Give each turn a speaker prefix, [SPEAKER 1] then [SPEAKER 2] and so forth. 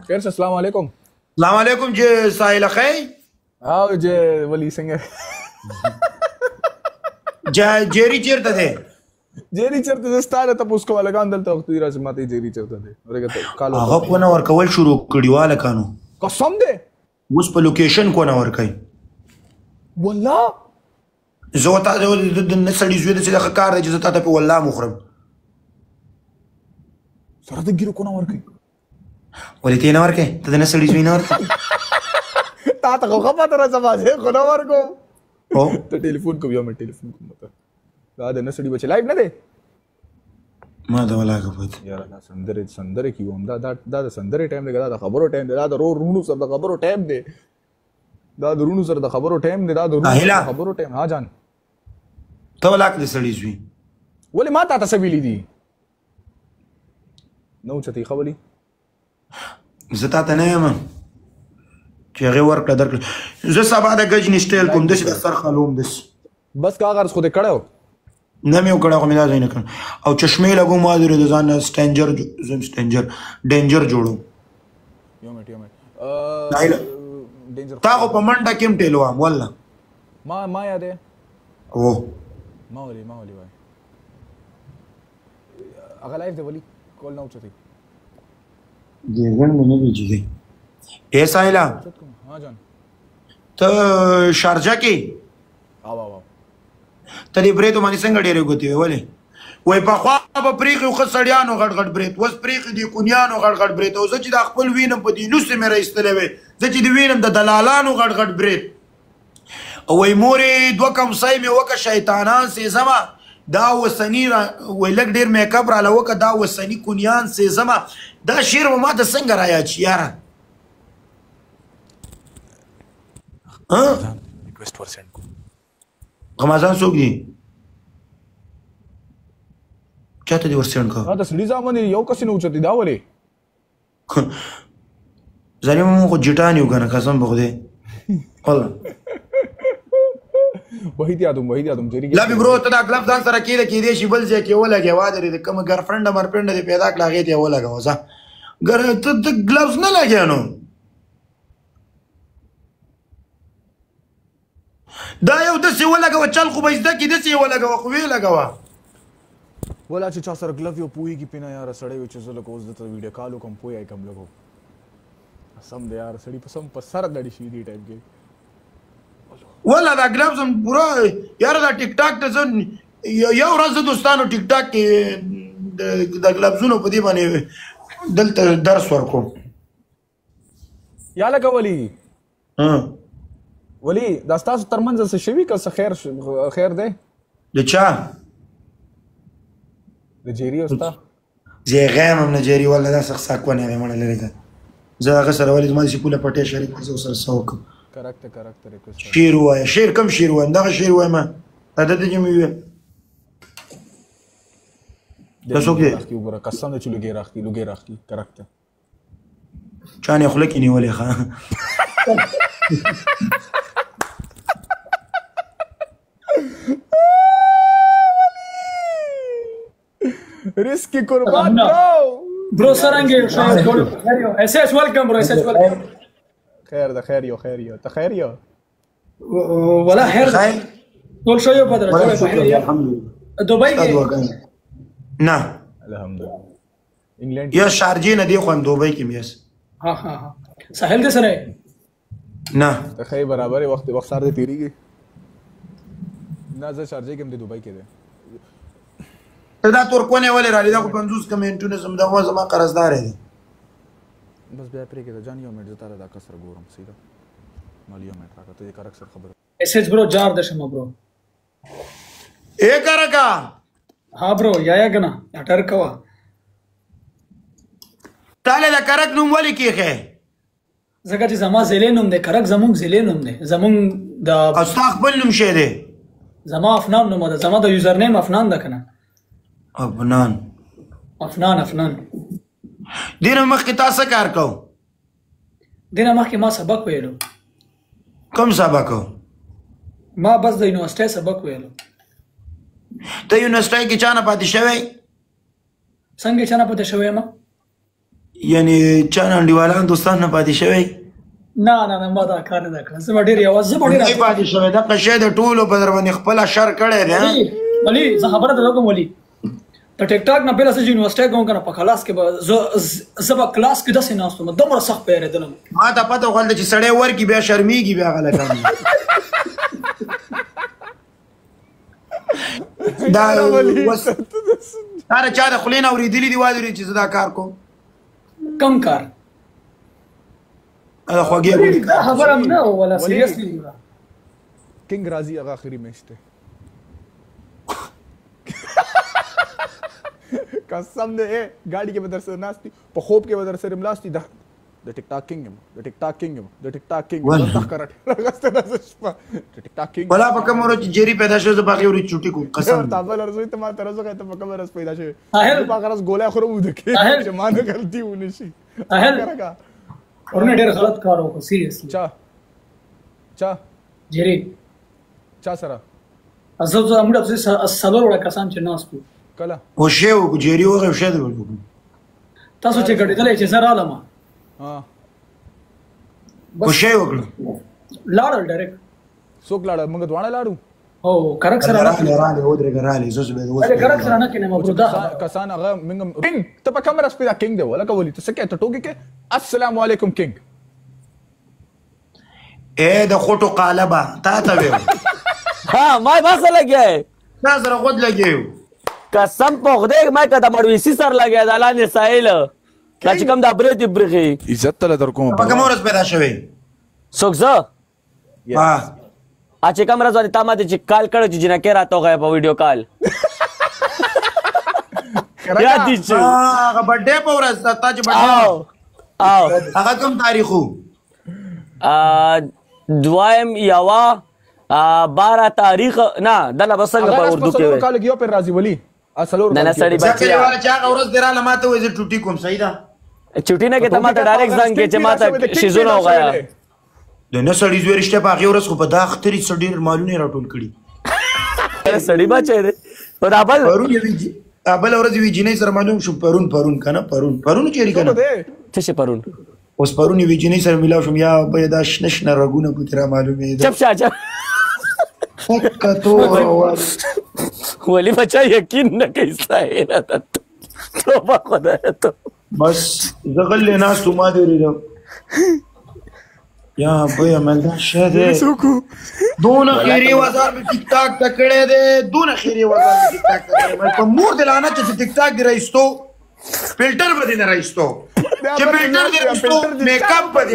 [SPEAKER 1] خیر شه السلام علیکم.
[SPEAKER 2] السلام علیکم چې ساحل خی
[SPEAKER 1] او چې ولی څنګه
[SPEAKER 2] جیری چیرته دی
[SPEAKER 1] جیری چرته ستاره ته پوسکو لګان دلته وخت دی راځي ماته جیری چرته دی ورګه کالو
[SPEAKER 2] هغه کو نه ورکول شروع کړي واله کانو
[SPEAKER 1] قسم دی
[SPEAKER 2] اوس په لوکیشن کو نه ورکای
[SPEAKER 1] والله
[SPEAKER 2] زه ته د نسړي زوی د څه کار دی چې ته په والله مخرم
[SPEAKER 1] سره د ګیرو کو نه ورکای
[SPEAKER 2] ولې ته نه ورکای ته د نسړي زوی نه ورکای
[SPEAKER 1] تا ته خو پته راځه ما خو نه ورکو
[SPEAKER 2] او
[SPEAKER 1] ته ټلیفون کوم یو مې ټلیفون کوم ته دا د نسړي بچ لایو نه دی
[SPEAKER 2] ما دا ولا غوښت
[SPEAKER 1] یار دا سندره کیوم دا د سندره ټایم دی دا د خبرو ټایم دی دا د رونو سره د خبرو ټایم دی دا د رونو سره د خبرو ټایم دی دا د خبرو ټایم ها جان
[SPEAKER 2] ته ولا کې سړي زوی
[SPEAKER 1] ولې ما ته څه ویلي دي نو چتی خبري
[SPEAKER 2] زه ته نه یم چې هغه ورکړه درکړه زه سبا د گج نشټیل کوم د سر خلوم دس
[SPEAKER 1] بس کاغذ خو دې کړو
[SPEAKER 2] نه مې وکړه خو مې دا ځای نه کړ او چشمې لګو ما د ځان سټنجر ډینجر جوړو
[SPEAKER 1] یو منټ
[SPEAKER 2] تا خو په منډه کې هم ټیلو ام والله
[SPEAKER 1] ما یاد ہے
[SPEAKER 2] او
[SPEAKER 1] ما ولي وای هغه لایف دی ولی کول نه اوچتي
[SPEAKER 2] دیګن مې نه دیږي اے سایلا
[SPEAKER 1] ها جان
[SPEAKER 2] ته شارجه کې
[SPEAKER 1] او
[SPEAKER 2] ته دې بریتو باندې څنګه ډېرې ګوتې ولې وای په خوا په پریخي خو سړیانو غټ غټ بریت وس پریخي دي کونیانو غټ غټ بریت او زه چې د خپل وینم په دې نوسې مې راایستلې وې زه چې د وینم د دلالانو غټ غټ بریت او وای مورې دوه کمسۍ مې وکړه شیطانان سېزمه دا وسني وای لږ ډېر میک اپ راله وکړه دا وسني کونیان سېزمه دا شعر به ما ته څنګه رایاد شي یاره
[SPEAKER 1] ریکویسټ ورسېنډ کو
[SPEAKER 2] غمازان څوک دي چاته دې ورسېنډ کو
[SPEAKER 1] دا سړي ځامن یو کس نه اوچتي دا ولې
[SPEAKER 2] ځانې مو خو جټان یو کنه قسم به خدای والله
[SPEAKER 1] وحید یادوم جری
[SPEAKER 2] لا به برو ته دا کلب ځان سره کېده کې دې شي بل ځای کې ولګي وادرې د کوم ګرفرند مرفرند دې پیدا کړه هغې ته ولګوه ځه ته ګلوز نه لګیا نو دا یو داسې ولګوه چل خو به زده کړي داسې یې ولګوه خو ویې لګوه
[SPEAKER 1] ولا چې چا سره ګلف یو پوهېږي پې نه یاره سړی وي چې زه لکه اوس دته ویډیو کال وکړم پوهی کم لږ سم دی یار سړي په سم په سر دړي شي دې ټایم کې
[SPEAKER 2] والله دا ګلفز هم پوره یاره دا ټیک ټاک ته زه یو ورځ زه دوستانو ټیک ټاک کې د ګلفزونو په دې باندې دلته درس ورکوم
[SPEAKER 1] یا لکه ولی دا ستاسو ترمنځ څه شوي که څه خیر دی
[SPEAKER 2] د چا
[SPEAKER 1] د جیري او ستا
[SPEAKER 2] زه یې غیم هم نه جیري والله دا سخساکونه یې مړه لرې ده زه هغه سره ولې زما داسې پوله پټۍ شریک زه ورسره څه وکړم
[SPEAKER 1] کرکټ ریکویسټ
[SPEAKER 2] شعر ووایه شعر کم شعر وایم دغه شعر وایم دا دته چې مې وویل دا څوک دی
[SPEAKER 1] وګوره قسم دی چې لوګې راخلي کرکټ
[SPEAKER 2] چا نه خوله کې نیولې ښه
[SPEAKER 1] Risky kurban
[SPEAKER 3] bro saranghe SS welcome bro SS welcome
[SPEAKER 1] خیر یو ته خیر یو
[SPEAKER 3] ولا خیر ټول شو یو بدر الحمدلله دبي
[SPEAKER 2] نه
[SPEAKER 1] الحمدلله انګلند
[SPEAKER 2] یا شارجه نه دی خو دوبۍ کې میس
[SPEAKER 3] ها ساحل دې سره
[SPEAKER 2] نه
[SPEAKER 1] ته خیر برابر وخت سره تیریږي نه زه شارجه کې هم د دوبۍ کې ده
[SPEAKER 2] دا ترکونه ولې رالی دا خو 50 کمنټونه زم دا زما قرضدار دی
[SPEAKER 1] بس بیا پرې کې دا جان یو منټ زه تاره دا کسر ګورم سیده مال یو منټ راکته دې کرک سر خبر
[SPEAKER 3] SH bro jar दशम ब्रो
[SPEAKER 2] ए करका
[SPEAKER 3] हाँ ब्रो या गना अटर कवा
[SPEAKER 2] ताले दा करक नुम वली कीखे
[SPEAKER 3] زکه چې زما زلینوم ده کرک زمون زلینوم ده زمون د
[SPEAKER 2] استقبل نوم شه ده
[SPEAKER 3] زما افنان نوم ده زما د یوزر نیم افنان ده کنه افنان
[SPEAKER 2] دینه مخکې تاسو کار کو
[SPEAKER 3] دینه مخکې ما سبق ویلو
[SPEAKER 2] کوم سبق
[SPEAKER 3] ما بس د یونیورسيټي سبق ویلو
[SPEAKER 2] ته یونیورسيټي کې چانه پاتې شوی
[SPEAKER 3] څنګه چانه پاتې شوی ما
[SPEAKER 2] یعنی چا نه انډیوالان دوستان نه پاتې شوی
[SPEAKER 3] نه نه نه ما دا کار نه کړ زه ډېر یوازې زه ډېر
[SPEAKER 2] نه پاتې شوی دا قشه د ټولو په در باندې خپل شر کړی دی
[SPEAKER 3] ولی زه خبره درته کوم ولی د ټیک ټاک نه پیله چې یونیورسيټي کوم کنه په کلاس کې زه په کلاس کې داسې ناستم دومره سخت پیریدلم
[SPEAKER 2] ما ته پته وخل چې سړی ورکی بیا شرمیږي بیا غلطان دا وس دا چا د خلینو اوریدلی دی وایي چې زه دا کار کوم
[SPEAKER 3] کم کار
[SPEAKER 2] دا خوږی
[SPEAKER 3] خبره نه ولا سیریسلی
[SPEAKER 1] किंग राजी هغه اخري میچ ته قسم دې गाड़ी के بدر سره ناشتي په خوب کې بدر سره ملاشتي د ټیک ټاک کینګ د ټیک ټاک کینګ د ټیک ټاک کینګ دا کرټ راغسته د ټیک ټاک کینګ
[SPEAKER 2] ولا په کوم ورځ جری پیدا شوه زه باقي ورځ چټي کوم قسم
[SPEAKER 1] تابل ارزوي ته ما ترزه ته په کوم ورځ پیدا شوه په هغه ورځ ګولیا خورو دکې چې ما نه غلطي ونی شي
[SPEAKER 3] اهل ورنه ډېر غلط کار وکړ سیریسلی
[SPEAKER 1] چا
[SPEAKER 3] جری
[SPEAKER 1] چا سره
[SPEAKER 3] زه موږ د سلور وړ کسان چې ناستو
[SPEAKER 2] او
[SPEAKER 1] کله
[SPEAKER 2] شی و جری وغه شی دی
[SPEAKER 3] تاسو چې ګډېدلې چې زه رالم
[SPEAKER 1] ها
[SPEAKER 2] او شی وکړه
[SPEAKER 3] لاړل ډایرکټ
[SPEAKER 1] څوک لاړ موږ دوانه لاړو
[SPEAKER 3] او کرک سره
[SPEAKER 2] راغلی ودرې ګرالي زوس به
[SPEAKER 3] ولې کرک سره نه کینې مبرودا
[SPEAKER 1] کسان هغه موږ کینګ ته په کیمرا سپیدا کینګ دی ولا کولی ته سکه ته ټوګه کې السلام علیکم کینګ
[SPEAKER 2] اے د خوټو قالبا تا ته ویو
[SPEAKER 4] ها ما بس لګیا
[SPEAKER 2] تا سره خود لګیو
[SPEAKER 4] قسم په خدای ما کده مړويسي سر لګیا د لاندې سایل چې کوم د برې دی برخي
[SPEAKER 1] عزت تل در کوم
[SPEAKER 2] په کوم ورځ پیدا شوی
[SPEAKER 4] څوک زه
[SPEAKER 2] ها
[SPEAKER 4] چې کوم ورځ باندې تا ماته چې کال کړو چې جنکه راته غیا په ویډیو کال یا دي چې
[SPEAKER 2] هغه بډې په ورځ تا چې بډې
[SPEAKER 4] او
[SPEAKER 2] هغه کوم تاریخو
[SPEAKER 4] دویم یوا 12 تاریخ نه دله بسنګ په اردو کې
[SPEAKER 1] کال کې پر راضي ولی اصلور
[SPEAKER 4] نه سړی بچیا
[SPEAKER 2] چې هغه ورځ دراله ماته وې ټوټي کوم صحیح ده
[SPEAKER 4] چټی نه کې ته ماته ډایرکټ ځان کې چې ماته شیزونه وغایا
[SPEAKER 2] د نه سړی زوی رشته په هغه ورځ خو په دا اختري سړي مالونه راټول کړي
[SPEAKER 4] سړی بچی دی او دا بل
[SPEAKER 2] ورځ وی جنې سره معلوم شو پرون کنه پرون چیرې کنه
[SPEAKER 4] څه شي پرون
[SPEAKER 2] اوس پرون وی جنې سره ملاو شم یا به دا شنه رګونه په تر معلومه ده
[SPEAKER 4] چپ شاجه
[SPEAKER 2] فکتو
[SPEAKER 4] ولی بچا یقین نه کوي سایه توبه خدای ته
[SPEAKER 2] بس زغل ناس تو ما دی ریدم یا بھئی عمل دا شده دون خیری وزار میں ٹک ٹاک تکڑے دے دون خیری وزار میں ٹک ٹاک تکڑے میں تو مور دلانا چاہتے ٹک ٹاک دی رئیستو فلٹر بدی نہ رئیستو چھ فلٹر دی رئیستو میک اپ بدی